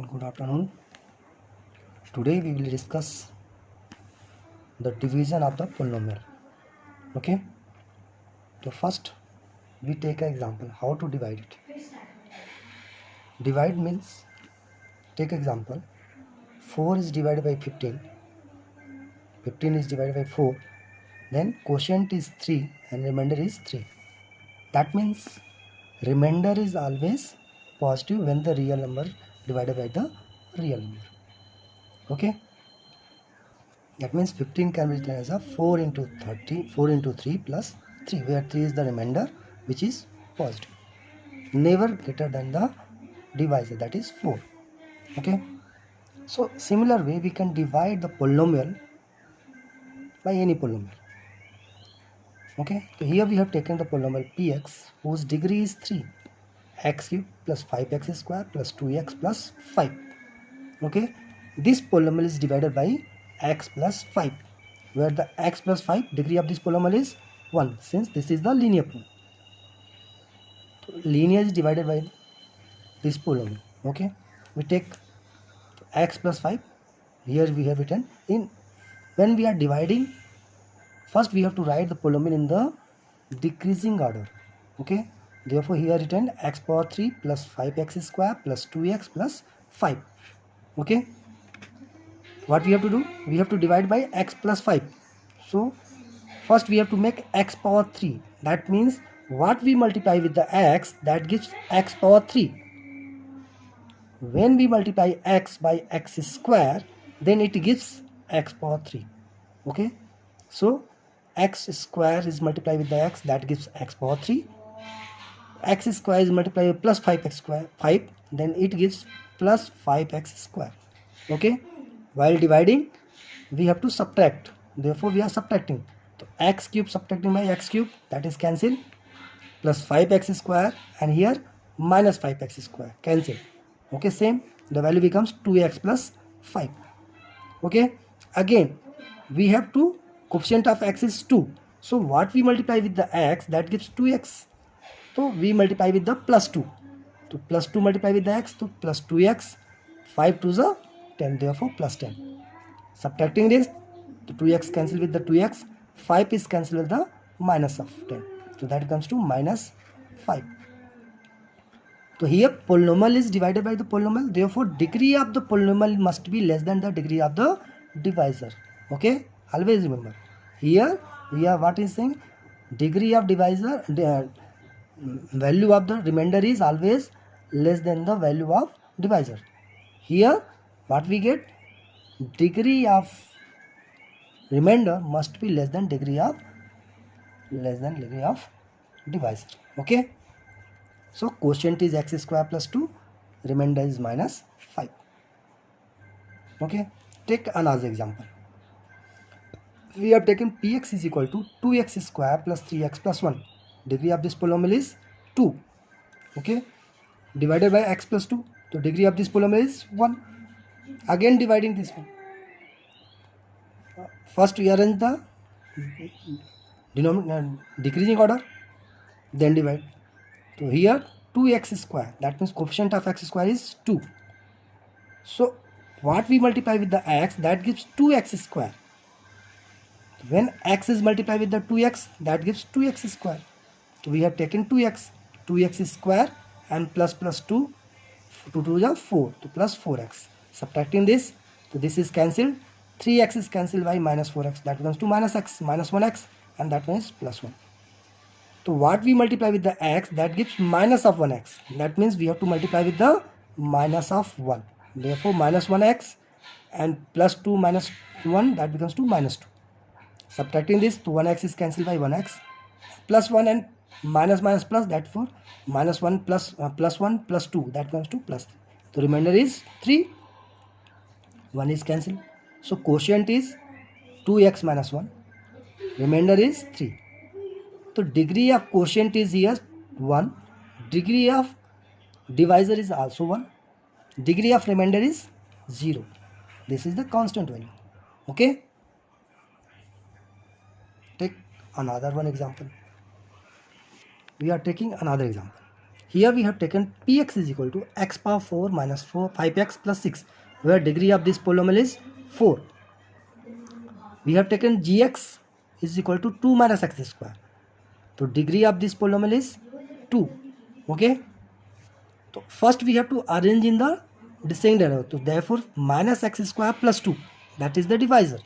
Good afternoon. Today we will discuss the division of the polynomial. Okay. So first we take an example how to divide it. Divide means take example 4 is divided by 15. 15 is divided by 4. Then quotient is 3 and remainder is 3. That means remainder is always positive when the real number divided by the real number. Okay. That means 15 can be written as a 4 into 3 plus 3, where 3 is the remainder which is positive. Never greater than the divisor, that is 4. Okay. So similar way we can divide the polynomial by any polynomial. Okay. So here we have taken the polynomial px whose degree is 3. X cube plus 5x square plus 2x plus 5. Okay. This polynomial is divided by x plus 5, where the x plus 5 degree of this polynomial is 1, since this is the linear polynomial. So linear is divided by this polynomial. Okay, we take x plus 5. Here we have written in, when we are dividing, first we have to write the polynomial in the decreasing order. Okay, therefore here written x power 3 plus 5x square plus 2x plus 5. Okay, what we have to do, we have to divide by x plus 5. So first we have to make x power 3. That means what we multiply with the x, that gives x power 3. When we multiply x by x square, then it gives x power 3. Okay, so x square is multiplied with the x, that gives x power 3. X square is multiplied with plus 5x square 5, then it gives plus 5x square. Okay, while dividing we have to subtract, therefore we are subtracting. So x cube subtracting by x cube, that is cancel, plus 5x square, and here minus 5x square, cancel. Okay, same, the value becomes 2x plus 5. Okay, again we have to, coefficient of x is 2, so what we multiply with the x, that gives 2x, so we multiply with the plus 2. So plus 2 multiply with the x, so plus 2x, 5 to the 10, therefore plus 10. Subtracting this, the 2x cancel with the 2x, 5 is cancelled with the minus of 10, so that comes to minus 5. So here polynomial is divided by the polynomial, therefore degree of the polynomial must be less than the degree of the divisor. Okay, always remember, here we are, what is saying, degree of divisor, value of the remainder is always less than the value of divisor. Here what we get, degree of remainder must be less than degree of divisor. Okay, so quotient is x square plus 2, remainder is minus 5. Okay, take another example. We have taken px is equal to 2x square plus 3x plus 1. Degree of this polynomial is 2. Okay, divided by x plus 2, so degree of this polynomial is 1. Again dividing this one, first we arrange the decreasing order, then divide. So here 2x square, that means coefficient of x square is 2. So what we multiply with the x, that gives 2x square. When x is multiplied with the 2x, that gives 2x square. So we have taken 2x square, and plus 2, 2 to the 4, to plus 4x. Subtracting this, so this is cancelled, 3x is cancelled by minus 4x, that becomes to minus x, minus 1x, and that one is plus 1. So what we multiply with the x, that gives minus of 1x, that means we have to multiply with the minus of 1, therefore minus 1x, and plus 2 minus 1, that becomes to minus 2. Subtracting this, to 1x is cancelled by 1x, plus 1 and minus plus, that for minus 1 plus 1 plus 2, that comes to plus 3. The remainder is 3, 1 is cancelled. So quotient is 2x minus 1, remainder is 3. So degree of quotient is here 1, degree of divisor is also 1, degree of remainder is 0. This is the constant value. Okay, take another one example. We are taking another example. here we have taken px is equal to x power 4 minus 5x plus 6, where degree of this polynomial is 4. We have taken gx is equal to 2 minus x square. So degree of this polynomial is 2. Okay. So first we have to arrange in the descending order. So therefore minus x square plus 2, that is the divisor.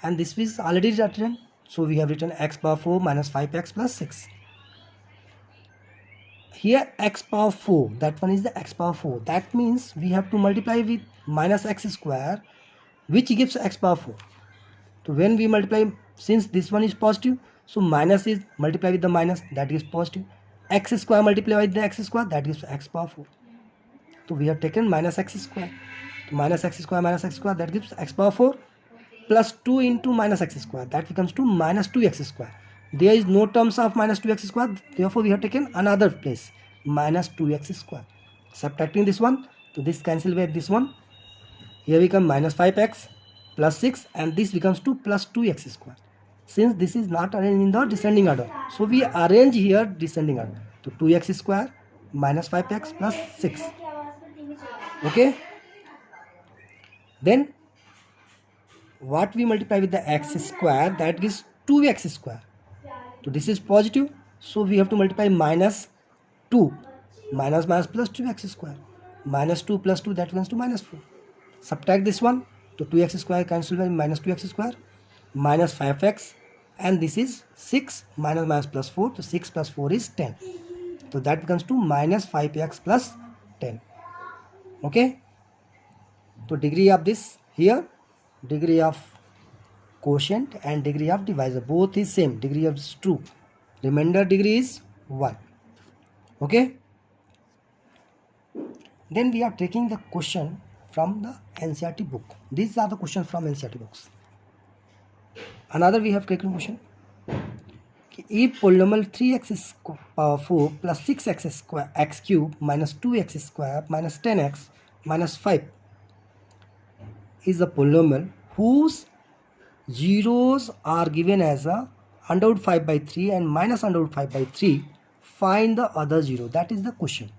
And this is already written. So we have written x power 4 minus 5x plus 6. Here x power 4, that one is the x power 4. That means we have to multiply with minus x square, which gives x power 4. So when we multiply, since this one is positive, so minus is multiplied with the minus, that gives positive. X square multiplied with the x square, that gives x power 4. So we have taken minus x square. So minus x square, that gives x power 4 plus 2 into minus x square, that becomes to minus 2x square. There is no terms of minus 2x square, therefore we have taken another place, minus 2x square. Subtracting this one, so this cancel with this one. Here become minus 5x plus 6, and this becomes to plus 2x square. Since this is not arranged in the descending order, so we arrange here descending order. So 2x square minus 5x plus 6. Okay. Then what we multiply with the x square, that gives 2x square. So this is positive, so we have to multiply minus 2. Minus plus 2x square. Minus 2 plus 2, that comes to minus 4. Subtract this one, so 2x square cancel by minus 2x square. Minus 5x, and this is 6 minus plus 4, so 6 plus 4 is 10. So that becomes to minus 5x plus 10. Okay. So degree of this here, degree of quotient and degree of divisor, both is same, degree of is true. Remainder degree is 1. Okay. Then we are taking the question from the NCERT book. These are the questions from NCERT books. Another we have taken question. If polynomial 3x power 4 plus 6x square x cube minus 2x square minus 10x minus 5 is a polynomial whose zeros are given as a under root 5 by 3 and minus under root 5 by 3, find the other zero. That is the question.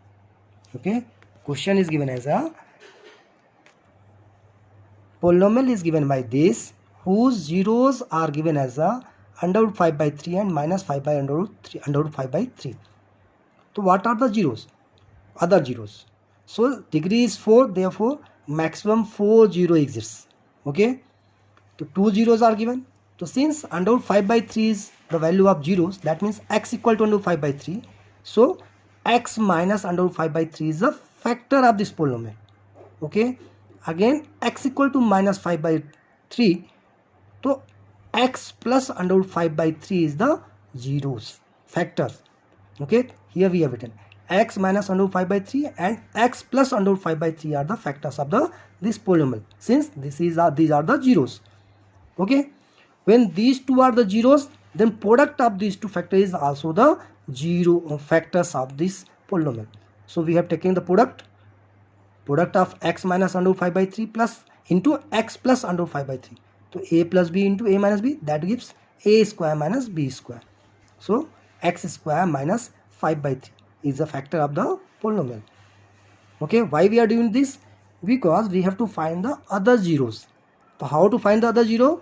Okay. Question is given as a polynomial is given by this, whose zeros are given as a under root 5 by 3 and minus 5 by under root 5 by 3. So what are the zeros? Other zeros. So degree is 4, therefore maximum 4 zero exists. Okay. So 2 zeros are given. So since under root 5 by 3 is the value of zeros, that means x equal to under root 5 by 3. So x minus under root 5 by 3 is a factor of this polynomial. Okay. Again x equal to minus 5 by 3. So x plus under root 5 by 3 is the zeros, factors. Okay. Here we have written x minus under root 5 by 3 and x plus under root 5 by 3 are the factors of this polynomial, since these are the zeros. Okay. When these two are the zeros, then product of these two factors is also the zero factors of this polynomial. So we have taken the product of x minus under root 5 by 3 plus into x plus under root 5 by 3. So a plus b into a minus b, that gives a square minus b square. So x square minus 5 by 3 is a factor of the polynomial. Okay. Why we are doing this? Because we have to find the other zeros. So how to find the other zero?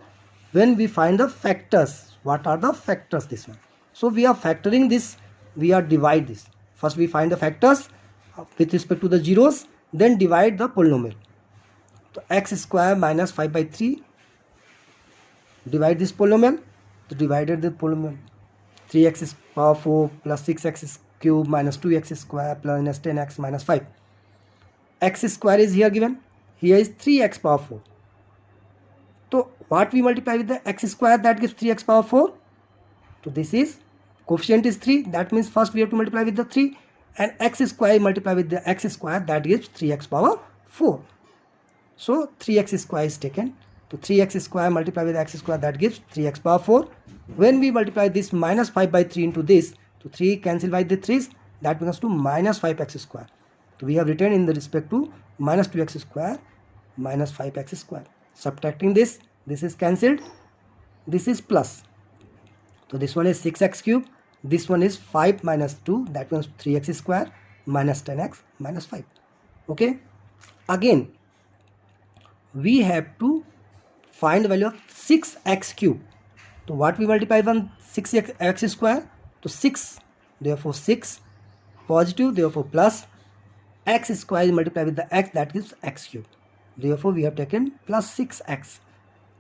When we find the factors. What are the factors? This one. So we are factoring this, we are divide this. First we find the factors with respect to the zeros, then divide the polynomial. So x square minus 5 by 3, divide this polynomial. So divided the polynomial, 3x power 4 plus 6x cube minus 2x square plus minus 10x minus 5. X square is here given, here is 3x power 4. So what we multiply with the x square, that gives 3x power 4. So this is coefficient is 3, that means first we have to multiply with the 3, and x square multiply with the x square, that gives 3x power 4. So 3x square is taken. So 3x square multiply with x square, that gives 3x power 4. When we multiply this minus 5 by 3 into this, so 3 cancel by the 3's, that becomes to minus 5x square. So we have written in the respect to minus 2x square minus 5x square. Subtracting this is cancelled, this is plus. So this one is 6x cube, this one is 5 minus 2, that becomes 3x square minus 10x minus 5. Okay, again we have to find the value of 6x cube. So what we multiply by 6x square? To 6, therefore 6 positive, therefore plus x square is multiplied with the x, that gives x cube. Therefore we have taken plus 6x.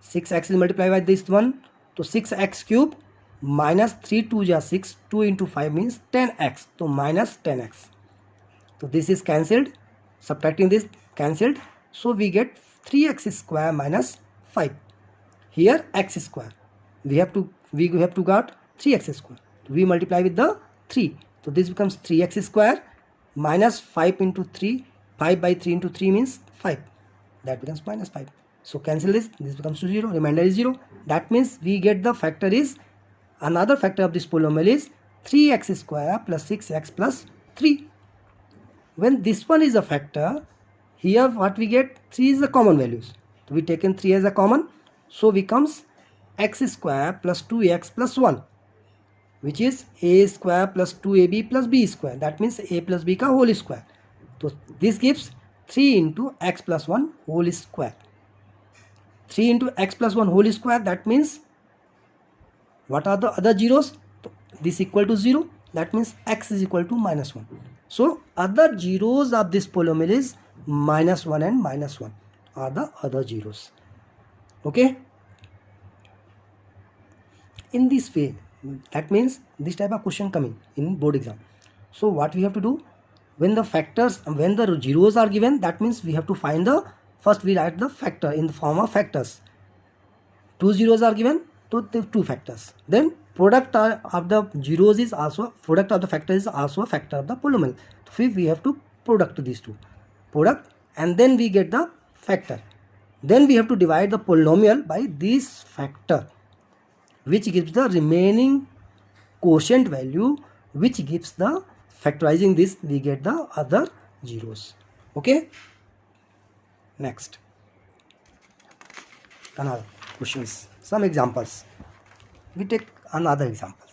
6x is multiplied by this one, so 6x cube minus 3 2 ja 6, 2 into 5 means 10x, so minus 10x. So this is cancelled, subtracting this cancelled, so we get 3x square minus 5. Here x square, we have to got 3x square, we multiply with the 3, so this becomes 3x square minus 5 into 3, 5 by 3 into 3 means 5, that becomes minus 5. So cancel this becomes to 0, remainder is 0. That means we get the factor is, another factor of this polynomial is 3x square plus 6x plus 3. When this one is a factor, here what we get, 3 is the common values, so we taken 3 as a common, so becomes x square plus 2x plus 1, which is a square plus 2ab plus b square, that means a plus b ka whole square. So this gives 3 into x plus 1 whole square. 3 into x plus 1 whole square, that means what are the other zeros? This equal to 0, that means x is equal to minus 1. So other zeros of this polynomial is minus 1 and minus 1 are the other zeros. Okay, in this way, that means this type of question coming in board exam. So what we have to do, when the zeros are given, that means we have to find the, first we write the factor in the form of factors. 2 zeros are given, so the 2 factors. Then product of the zeros is also, product of the factor is also a factor of the polynomial. So we have to product these two, product, and then we get the factor. Then we have to divide the polynomial by this factor, which gives the remaining quotient value, which gives the, factorizing this we get the other zeros. Okay, next another questions, some examples. We take another example.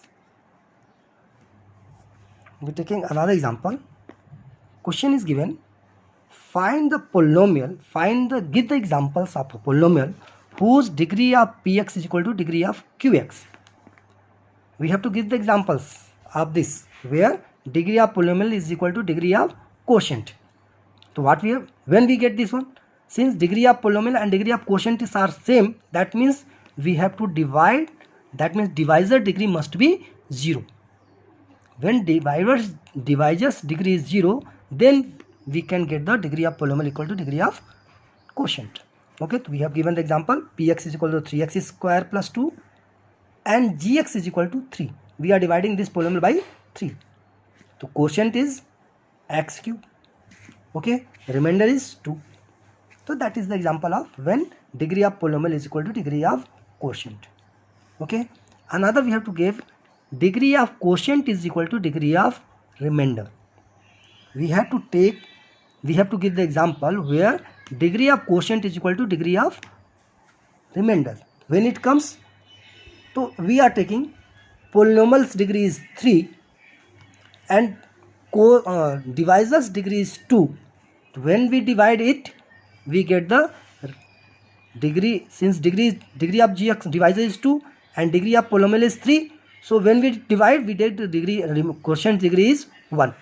We taking another example. Question is given, find the polynomial, give the examples of a polynomial whose degree of px is equal to degree of qx. We have to give the examples of this where degree of polynomial is equal to degree of quotient. So what we have, when we get this one, since degree of polynomial and degree of quotient are same, that means we have to divide, that means divisor degree must be 0. When divisor's degree is 0, then we can get the degree of polynomial equal to degree of quotient. Okay, so we have given the example, px is equal to 3x square plus 2 and gx is equal to 3. We are dividing this polynomial by 3. So quotient is x cube. Okay, remainder is 2. So that is the example of when degree of polynomial is equal to degree of quotient. Okay, another we have to give degree of quotient is equal to degree of remainder. We have to give the example where degree of quotient is equal to degree of remainder. When it comes, so we are taking polynomial's degree is 3 and divisor's degree is 2. When we divide it, we get the degree, since degree of gx divisor is 2 and degree of polynomial is 3. So when we divide, we get the degree, quotient degree is 1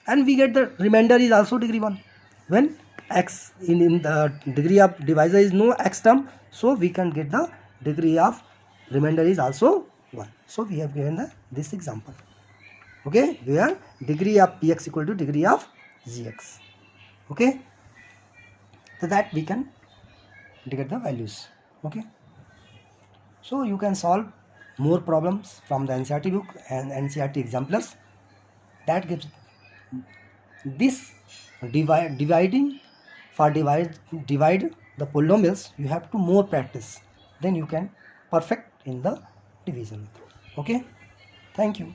and we get the remainder is also degree 1. When x in the degree of divisor is no x term, so we can get the degree of remainder is also 1. So we have given this example. Okay, where degree of px equal to degree of gx. Okay, so that we can get the values. Okay, so you can solve more problems from the NCERT book and NCERT exemplars. That gives this dividing, for divide the polynomials, you have to more practice, then you can perfect in the division. Okay, thank you.